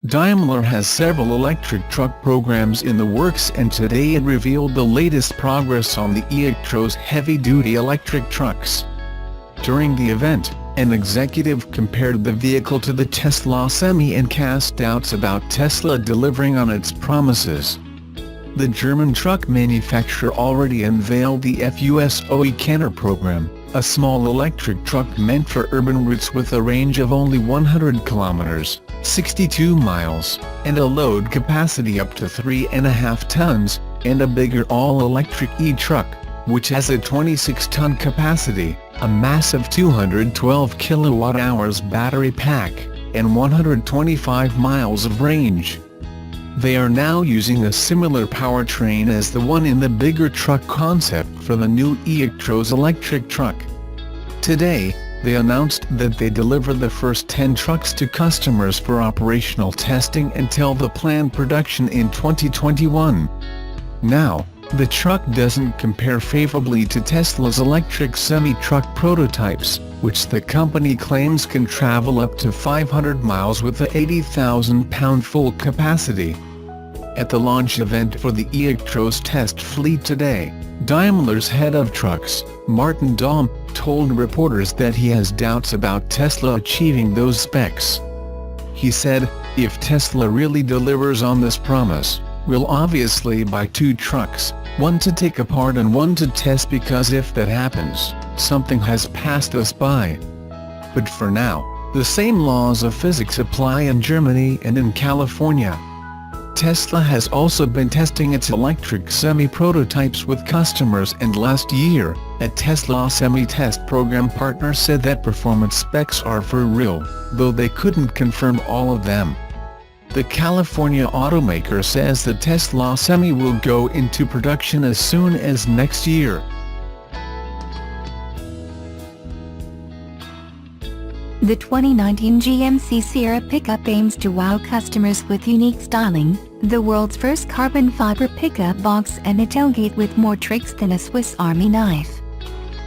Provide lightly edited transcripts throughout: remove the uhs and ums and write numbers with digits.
Daimler has several electric truck programs in the works, and today it revealed the latest progress on the eActros heavy-duty electric trucks. During the event, an executive compared the vehicle to the Tesla Semi and cast doubts about Tesla delivering on its promises. The German truck manufacturer already unveiled the eActros program, a small electric truck meant for urban routes with a range of only 100 kilometers, 62 miles, and a load capacity up to 3.5 tons, and a bigger all-electric e-truck, which has a 26-ton capacity, a massive 212 kilowatt-hours battery pack, and 125 miles of range. They are now using a similar powertrain as the one in the bigger truck concept for the new eActros electric truck. Today, they announced that they delivered the first 10 trucks to customers for operational testing until the planned production in 2021. Now, the truck doesn't compare favorably to Tesla's electric semi-truck prototypes, which the company claims can travel up to 500 miles with a 80,000-pound full capacity. At the launch event for the eActros test fleet today, Daimler's head of trucks, Martin Daum, told reporters that he has doubts about Tesla achieving those specs. He said, "If Tesla really delivers on this promise, we'll obviously buy 2 trucks, one to take apart and one to test, because if that happens, something has passed us by." But for now, the same laws of physics apply in Germany and in California. Tesla has also been testing its electric semi-prototypes with customers, and last year, a Tesla Semi-test program partner said that performance specs are for real, though they couldn't confirm all of them. The California automaker says the Tesla Semi will go into production as soon as next year. The 2019 GMC Sierra pickup aims to wow customers with unique styling, the world's first carbon fiber pickup box and a tailgate with more tricks than a Swiss Army knife.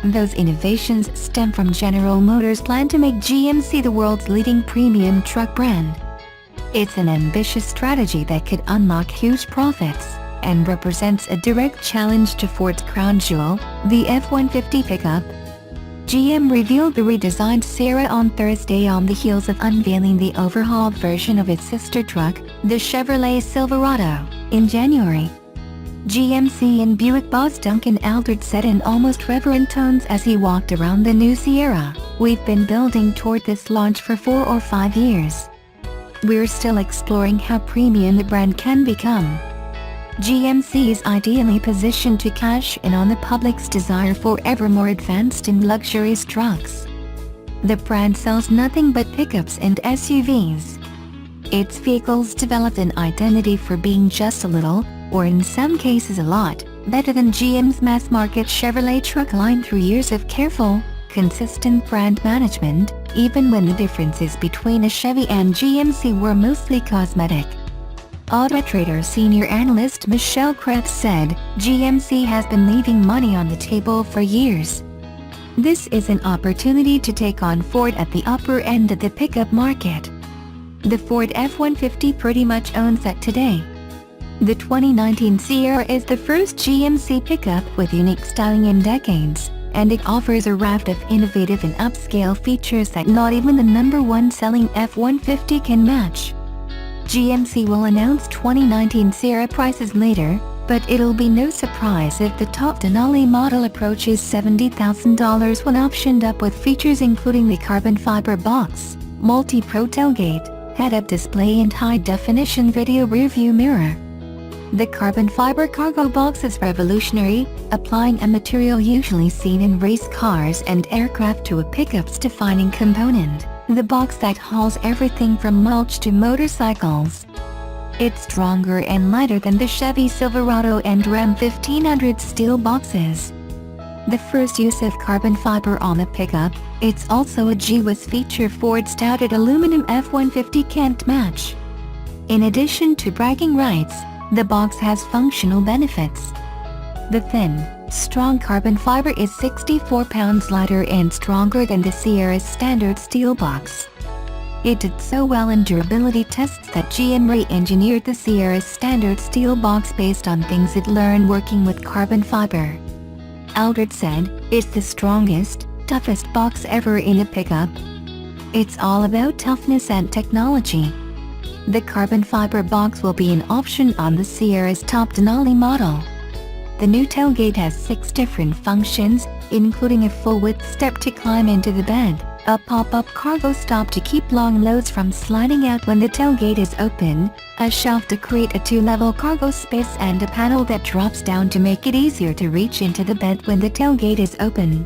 Those innovations stem from General Motors' plan to make GMC the world's leading premium truck brand. It's an ambitious strategy that could unlock huge profits, and represents a direct challenge to Ford's crown jewel, the F-150 pickup. GM revealed the redesigned Sierra on Thursday on the heels of unveiling the overhauled version of its sister truck, the Chevrolet Silverado, in January. GMC and Buick boss Duncan Aldred said in almost reverent tones as he walked around the new Sierra, "We've been building toward this launch for 4 or 5 years. We're still exploring how premium the brand can become." GMC is ideally positioned to cash in on the public's desire for ever more advanced and luxurious trucks. The brand sells nothing but pickups and SUVs. Its vehicles developed an identity for being just a little, or in some cases a lot, better than GM's mass-market Chevrolet truck line through years of careful, consistent brand management, even when the differences between a Chevy and GMC were mostly cosmetic. AutoTrader senior analyst Michelle Krebs said, "GMC has been leaving money on the table for years. This is an opportunity to take on Ford at the upper end of the pickup market." The Ford F-150 pretty much owns that today. The 2019 Sierra is the first GMC pickup with unique styling in decades, and it offers a raft of innovative and upscale features that not even the #1 selling F-150 can match. GMC will announce 2019 Sierra prices later, but it'll be no surprise if the top Denali model approaches $70,000 when optioned up with features including the carbon fiber box, multi-pro tailgate, head-up display and high-definition video rearview mirror. The carbon fiber cargo box is revolutionary, applying a material usually seen in race cars and aircraft to a pickup's defining component, the box that hauls everything from mulch to motorcycles. It's stronger and lighter than the Chevy Silverado and Ram 1500 steel boxes. The first use of carbon fiber on a pickup, it's also a GWS feature Ford's touted aluminum F-150 can't match. In addition to bragging rights, the box has functional benefits. The thin, strong carbon fiber is 64 pounds lighter and stronger than the Sierra's standard steel box. It did so well in durability tests that GM re-engineered the Sierra's standard steel box based on things it learned working with carbon fiber. Aldred said, "It's the strongest, toughest box ever in a pickup. It's all about toughness and technology." The carbon fiber box will be an option on the Sierra's top Denali model. The new tailgate has 6 different functions, including a full-width step to climb into the bed, a pop-up cargo stop to keep long loads from sliding out when the tailgate is open, a shelf to create a 2-level cargo space, and a panel that drops down to make it easier to reach into the bed when the tailgate is open.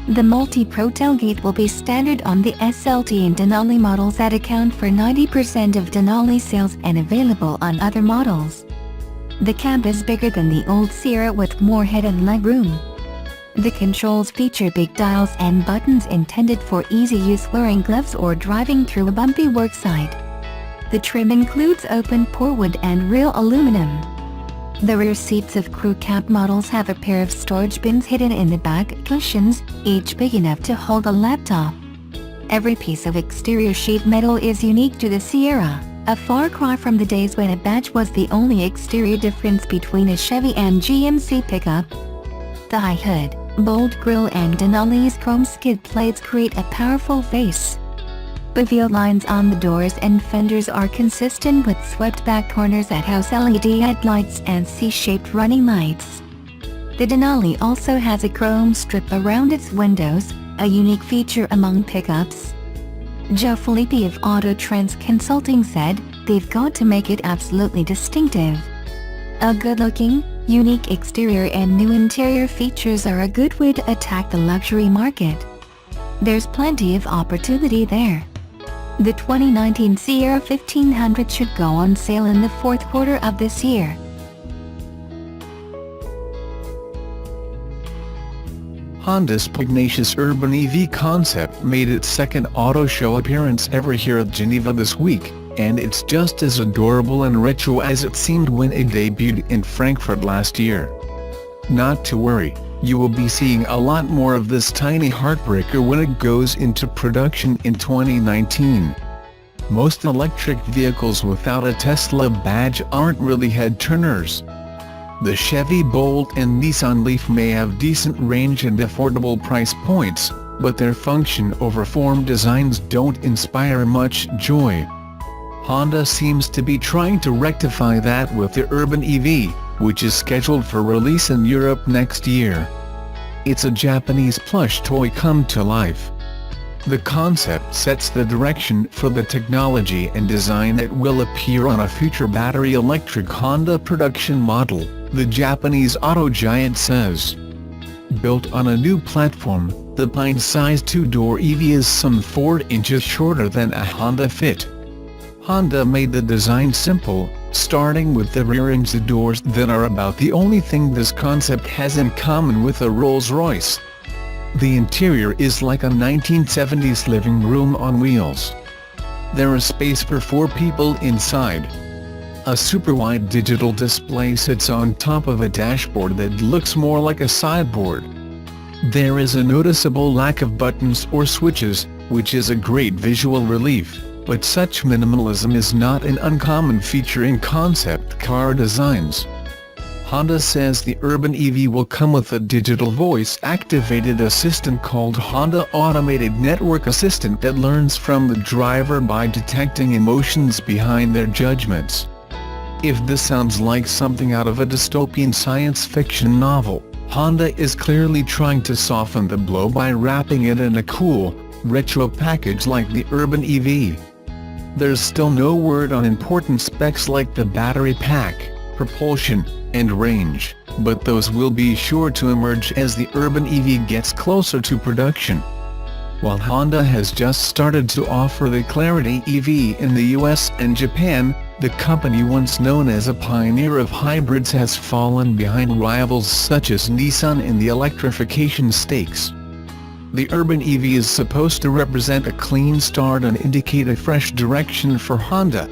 The Multi-Pro tailgate will be standard on the SLT and Denali models that account for 90% of Denali sales and available on other models. The cab is bigger than the old Sierra with more head and leg room. The controls feature big dials and buttons intended for easy use wearing gloves or driving through a bumpy worksite. The trim includes open pore wood and real aluminum. The rear seats of crew cab models have a pair of storage bins hidden in the back cushions, each big enough to hold a laptop. Every piece of exterior sheet metal is unique to the Sierra, a far cry from the days when a badge was the only exterior difference between a Chevy and GMC pickup. The high hood, bold grille and Denali's chrome skid plates create a powerful face. Bevel lines on the doors and fenders are consistent with swept-back corners that house LED headlights and C-shaped running lights. The Denali also has a chrome strip around its windows, a unique feature among pickups. Joe Filippi of Auto Trends Consulting said, "They've got to make it absolutely distinctive." A good-looking, unique exterior and new interior features are a good way to attack the luxury market. There's plenty of opportunity there. The 2019 Sierra 1500 should go on sale in the 4th quarter of this year. Honda's pugnacious urban EV concept made its second auto show appearance ever here at Geneva this week, and it's just as adorable and retro as it seemed when it debuted in Frankfurt last year. Not to worry, you will be seeing a lot more of this tiny heartbreaker when it goes into production in 2019. Most electric vehicles without a Tesla badge aren't really head-turners. The Chevy Bolt and Nissan Leaf may have decent range and affordable price points, but their function over form designs don't inspire much joy. Honda seems to be trying to rectify that with the Urban EV, which is scheduled for release in Europe next year. It's a Japanese plush toy come to life. The concept sets the direction for the technology and design that will appear on a future battery electric Honda production model, the Japanese auto giant says. Built on a new platform, the pint-sized 2-door EV is some 4 inches shorter than a Honda Fit. Honda made the design simple, starting with the rear exit doors that are about the only thing this concept has in common with a Rolls-Royce. The interior is like a 1970s living room on wheels. There is space for 4 people inside. A super-wide digital display sits on top of a dashboard that looks more like a sideboard. There is a noticeable lack of buttons or switches, which is a great visual relief. But such minimalism is not an uncommon feature in concept car designs. Honda says the Urban EV will come with a digital voice-activated assistant called Honda Automated Network Assistant that learns from the driver by detecting emotions behind their judgments. If this sounds like something out of a dystopian science fiction novel, Honda is clearly trying to soften the blow by wrapping it in a cool, retro package like the Urban EV. There's still no word on important specs like the battery pack, propulsion, and range, but those will be sure to emerge as the Urban EV gets closer to production. While Honda has just started to offer the Clarity EV in the US and Japan, the company once known as a pioneer of hybrids has fallen behind rivals such as Nissan in the electrification stakes. The Urban EV is supposed to represent a clean start and indicate a fresh direction for Honda.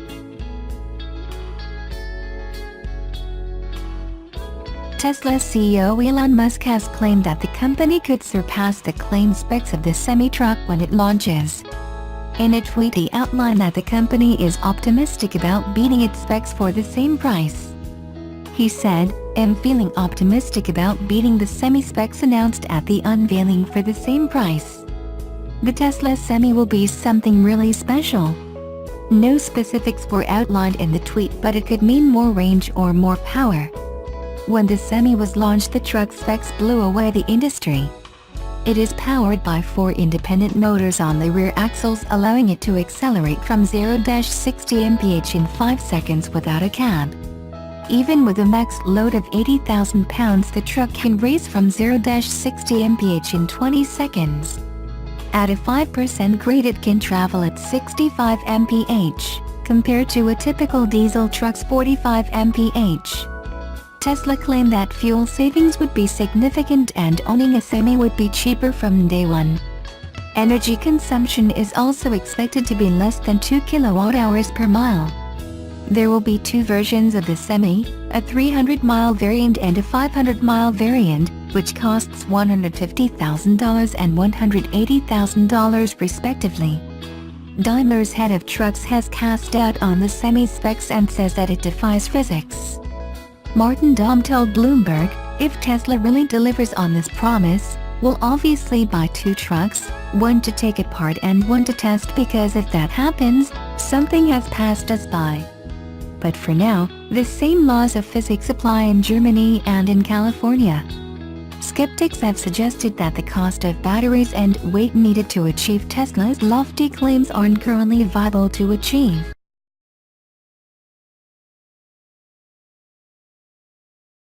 Tesla CEO Elon Musk has claimed that the company could surpass the claimed specs of the semi-truck when it launches. In a tweet he outlined that the company is optimistic about beating its specs for the same price. He said, "I'm feeling optimistic about beating the Semi specs announced at the unveiling for the same price. The Tesla Semi will be something really special." No specifics were outlined in the tweet, but it could mean more range or more power. When the Semi was launched, the truck specs blew away the industry. It is powered by 4 independent motors on the rear axles, allowing it to accelerate from 0-60 mph in 5 seconds without a cab. Even with a max load of 80,000 pounds, the truck can race from 0-60 mph in 20 seconds. At a 5% grade it can travel at 65 mph, compared to a typical diesel truck's 45 mph. Tesla claimed that fuel savings would be significant and owning a Semi would be cheaper from day one. Energy consumption is also expected to be less than 2 kWh per mile. There will be 2 versions of the Semi, a 300-mile variant and a 500-mile variant, which costs $150,000 and $180,000 respectively. Daimler's head of trucks has cast doubt on the Semi specs and says that it defies physics. Martin Daum told Bloomberg, "If Tesla really delivers on this promise, we'll obviously buy 2 trucks, one to take apart and one to test, because if that happens, something has passed us by." But for now, the same laws of physics apply in Germany and in California. Skeptics have suggested that the cost of batteries and weight needed to achieve Tesla's lofty claims aren't currently viable to achieve.